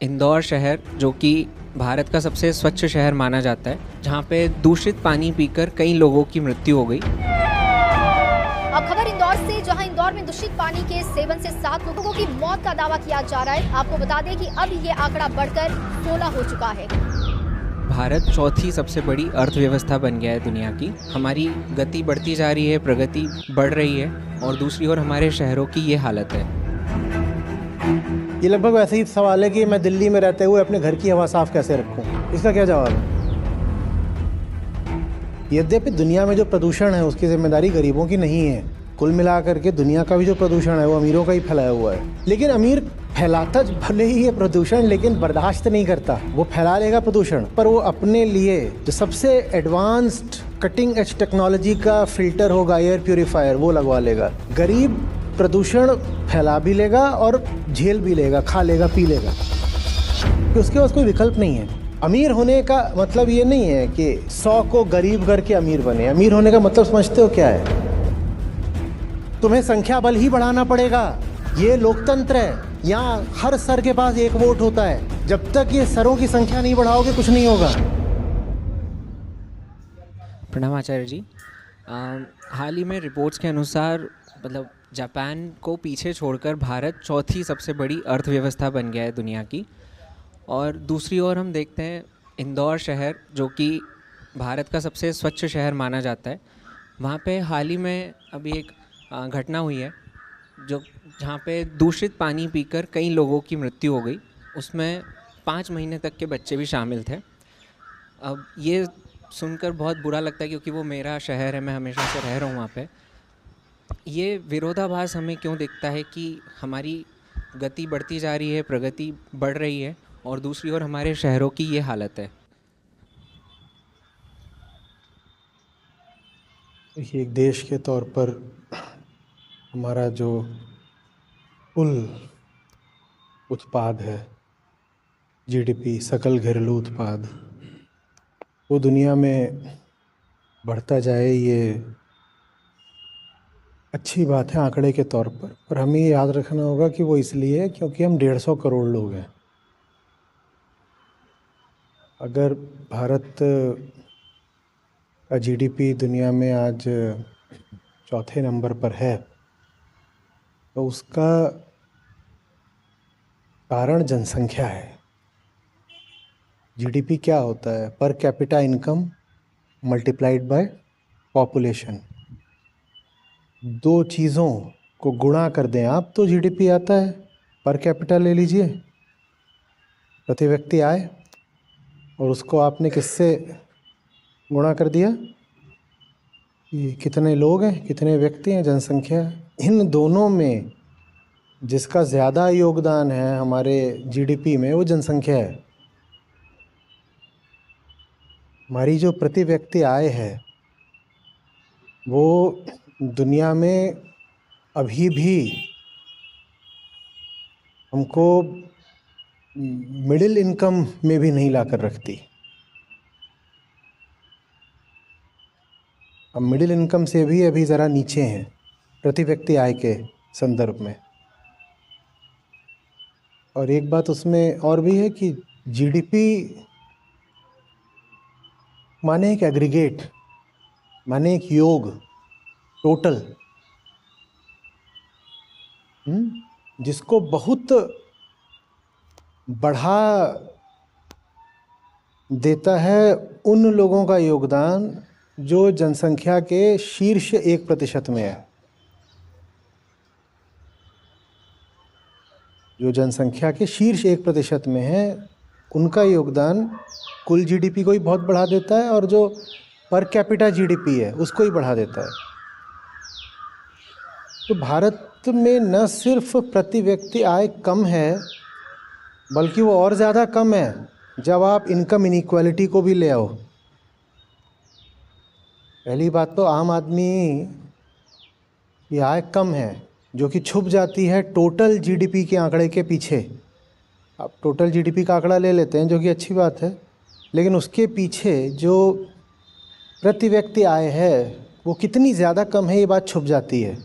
इंदौर शहर जो कि भारत का सबसे स्वच्छ शहर माना जाता है, जहाँ पे दूषित पानी पीकर कई लोगों की मृत्यु हो गई। अब खबर इंदौर से, जहां इंदौर में दूषित पानी के सेवन से 7 लोगों की मौत का दावा किया जा रहा है। आपको बता दें कि अब ये आंकड़ा बढ़कर 16 हो चुका है। भारत चौथी सबसे बड़ी अर्थव्यवस्था बन गया है दुनिया की। हमारी गति बढ़ती जा रही है, प्रगति बढ़ रही है, और दूसरी ओर हमारे शहरों की ये हालत है। ये लगभग वैसे ही सवाल है कि मैं दिल्ली में रहते हुए अपने घर की हवा साफ कैसे रखूं। इसका क्या जवाब है? यद्यपि दुनिया में जो प्रदूषण है उसकी जिम्मेदारी गरीबों की नहीं है। कुल मिलाकर के दुनिया का भी जो प्रदूषण है वो अमीरों का ही फैलाया हुआ है। लेकिन अमीर फैलाता भले ही ये प्रदूषण, लेकिन बर्दाश्त नहीं करता। वो फैला लेगा प्रदूषण, पर वो अपने लिए जो सबसे एडवांस्ड कटिंग एज टेक्नोलॉजी का फिल्टर होगा, एयर प्यूरिफायर, वो लगवा लेगा। गरीब प्रदूषण फैला भी लेगा और झेल भी लेगा, खा लेगा, पी लेगा, कि उसके पास कोई विकल्प नहीं है। अमीर होने का मतलब ये नहीं है कि 100 को गरीब करके अमीर बने। अमीर होने का मतलब समझते हो क्या है? तुम्हें संख्या बल ही बढ़ाना पड़ेगा। ये लोकतंत्र है, यहाँ हर सर के पास एक वोट होता है। जब तक ये सरों की संख्या नहीं बढ़ाओगे कुछ नहीं होगा। प्रणाम आचार्य जी। हाल ही में रिपोर्ट्स के अनुसार मतलब जापान को पीछे छोड़कर भारत चौथी सबसे बड़ी अर्थव्यवस्था बन गया है दुनिया की। और दूसरी ओर हम देखते हैं इंदौर शहर जो कि भारत का सबसे स्वच्छ शहर माना जाता है, वहाँ पे हाल ही में अभी एक घटना हुई है जहाँ पे दूषित पानी पीकर कई लोगों की मृत्यु हो गई। उसमें 5 महीने तक के बच्चे भी शामिल थे। अब ये सुनकर बहुत बुरा लगता है क्योंकि वो मेरा शहर है, मैं हमेशा से रह रहा हूँ वहाँ पे। ये विरोधाभास हमें क्यों दिखता है कि हमारी गति बढ़ती जा रही है, प्रगति बढ़ रही है, और दूसरी ओर हमारे शहरों की ये हालत है? देखिए, एक देश के तौर पर हमारा जो कुल उत्पाद है, जीडीपी, सकल घरेलू उत्पाद, वो दुनिया में बढ़ता जाए, ये अच्छी बात है आंकड़े के तौर पर हमें ये याद रखना होगा कि वो इसलिए है क्योंकि हम 150 करोड़ लोग हैं। अगर भारत का जीडीपी दुनिया में आज चौथे नंबर पर है तो उसका कारण जनसंख्या है। जीडीपी क्या होता है? Per capita income multiplied by population. दो चीज़ों को गुणा कर दें आप तो जीडीपी आता है। पर कैपिटा ले लीजिए, प्रति व्यक्ति आय, और उसको आपने किससे गुणा कर दिया? ये कितने लोग हैं, कितने व्यक्ति हैं, जनसंख्या। इन दोनों में जिसका ज़्यादा योगदान है हमारे जीडीपी में वो जनसंख्या है। हमारी जो प्रति व्यक्ति आय है वो दुनिया में अभी भी हमको मिडिल इनकम में भी नहीं लाकर रखती। अब मिडिल इनकम से भी अभी ज़रा नीचे हैं प्रति व्यक्ति आय के संदर्भ में। और एक बात उसमें और भी है कि जीडीपी माने एक एग्रीगेट, माने एक योग, टोटल, जिसको बहुत बढ़ा देता है उन लोगों का योगदान जो जनसंख्या के शीर्ष 1% में है। जो जनसंख्या के शीर्ष 1% में है उनका योगदान कुल जीडीपी को ही बहुत बढ़ा देता है, और जो पर कैपिटा जीडीपी है उसको ही बढ़ा देता है। तो भारत में न सिर्फ प्रति व्यक्ति आय कम है बल्कि वो और ज़्यादा कम है जब आप इनकम इनइक्वालिटी को भी ले आओ। पहली बात तो आम आदमी की आय कम है जो कि छुप जाती है टोटल जीडीपी के आंकड़े के पीछे। आप टोटल जीडीपी का आंकड़ा ले लेते हैं जो कि अच्छी बात है, लेकिन उसके पीछे जो प्रति व्यक्ति आय है वो कितनी ज़्यादा कम है ये बात छुप जाती है।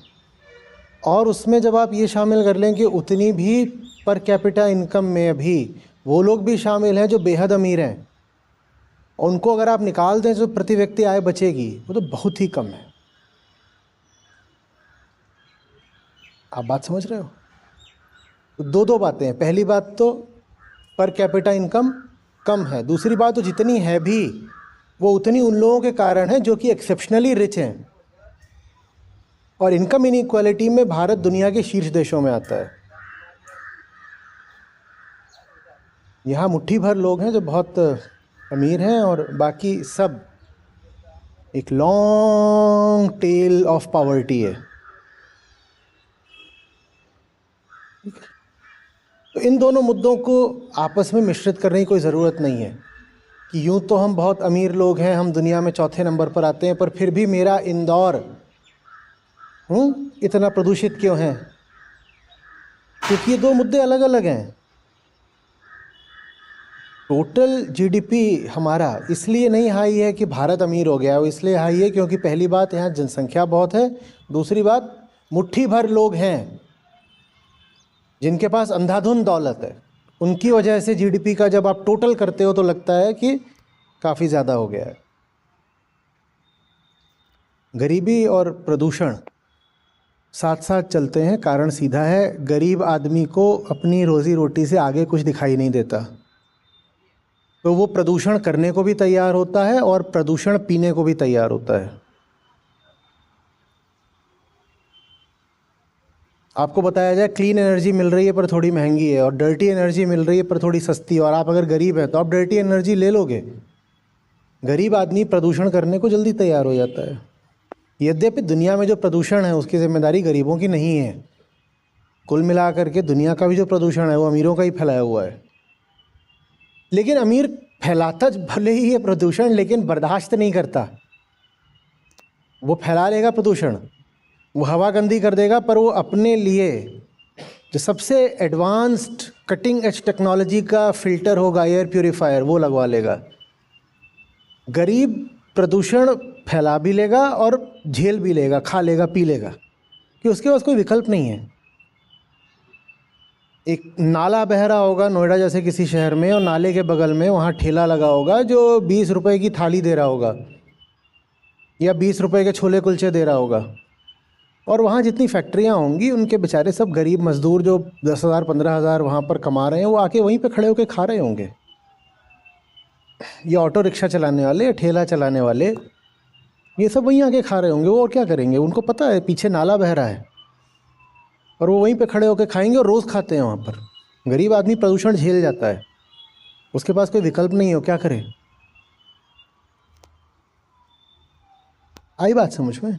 और उसमें जब आप ये शामिल कर लें कि उतनी भी पर कैपिटा इनकम में अभी वो लोग भी शामिल हैं जो बेहद अमीर हैं। उनको अगर आप निकाल दें तो प्रति व्यक्ति आय बचेगी, वो तो बहुत ही कम है। आप बात समझ रहे हो? तो दो बातें हैं। पहली बात तो पर कैपिटा इनकम कम है, दूसरी बात तो जितनी है भी वो उतनी उन लोगों के कारण है जो कि एक्सेप्शनली रिच हैं। और इनकम इनइक्वालिटी में भारत दुनिया के शीर्ष देशों में आता है। यहाँ मुट्ठी भर लोग हैं जो बहुत अमीर हैं और बाकी सब एक लॉन्ग टेल ऑफ पॉवर्टी है। तो इन दोनों मुद्दों को आपस में मिश्रित करने की कोई ज़रूरत नहीं है कि यूँ तो हम बहुत अमीर लोग हैं, हम दुनिया में चौथे नंबर पर आते हैं, पर फिर भी मेरा इंदौर इतना प्रदूषित क्यों है? क्योंकि ये दो मुद्दे अलग अलग हैं। टोटल जीडीपी हमारा इसलिए नहीं हाई है कि भारत अमीर हो गया है, वो इसलिए हाई है क्योंकि पहली बात यहाँ जनसंख्या बहुत है, दूसरी बात मुट्ठी भर लोग हैं जिनके पास अंधाधुंध दौलत है। उनकी वजह से जीडीपी का जब आप टोटल करते हो तो लगता है कि काफ़ी ज़्यादा हो गया है। गरीबी और प्रदूषण साथ साथ चलते हैं। कारण सीधा है, गरीब आदमी को अपनी रोज़ी रोटी से आगे कुछ दिखाई नहीं देता, तो वो प्रदूषण करने को भी तैयार होता है और प्रदूषण पीने को भी तैयार होता है। आपको बताया जाए क्लीन एनर्जी मिल रही है पर थोड़ी महंगी है, और डर्टी एनर्जी मिल रही है पर थोड़ी सस्ती है, और आप अगर गरीब हैं तो आप डर्टी एनर्जी ले लोगे। गरीब आदमी प्रदूषण करने को जल्दी तैयार हो जाता है। यद्यपि दुनिया में जो प्रदूषण है उसकी जिम्मेदारी गरीबों की नहीं है। कुल मिलाकर के दुनिया का भी जो प्रदूषण है वो अमीरों का ही फैलाया हुआ है। लेकिन अमीर फैलाता भले ही है प्रदूषण, लेकिन बर्दाश्त नहीं करता। वो फैला लेगा प्रदूषण, वो हवा गंदी कर देगा, पर वो अपने लिए जो सबसे एडवांस्ड कटिंग एज टेक्नोलॉजी का फिल्टर होगा, एयर प्यूरीफायर, वो लगवा लेगा। गरीब प्रदूषण फैला भी लेगा और झेल भी लेगा, खा लेगा, पी लेगा, कि उसके पास कोई विकल्प नहीं है। एक नाला बह रहा होगा नोएडा जैसे किसी शहर में, और नाले के बगल में वहाँ ठेला लगा होगा जो 20 रुपए की थाली दे रहा होगा या 20 रुपए के छोले कुलचे दे रहा होगा, और वहाँ जितनी फैक्ट्रियाँ होंगी उनके बेचारे सब गरीब मज़दूर जो 10,000 15,000 वहाँ पर कमा रहे हैं, वो आके वहीं पे खड़े होकर खा रहे होंगे। ये ऑटो रिक्शा चलाने वाले, ठेला चलाने वाले, ये सब वहीं आके खा रहे होंगे। वो और क्या करेंगे? उनको पता है पीछे नाला बह रहा है, और वो वहीं पे खड़े होकर खाएंगे और रोज़ खाते हैं वहाँ पर। गरीब आदमी प्रदूषण झेल जाता है, उसके पास कोई विकल्प नहीं है, वो क्या करे? आई बात समझ में?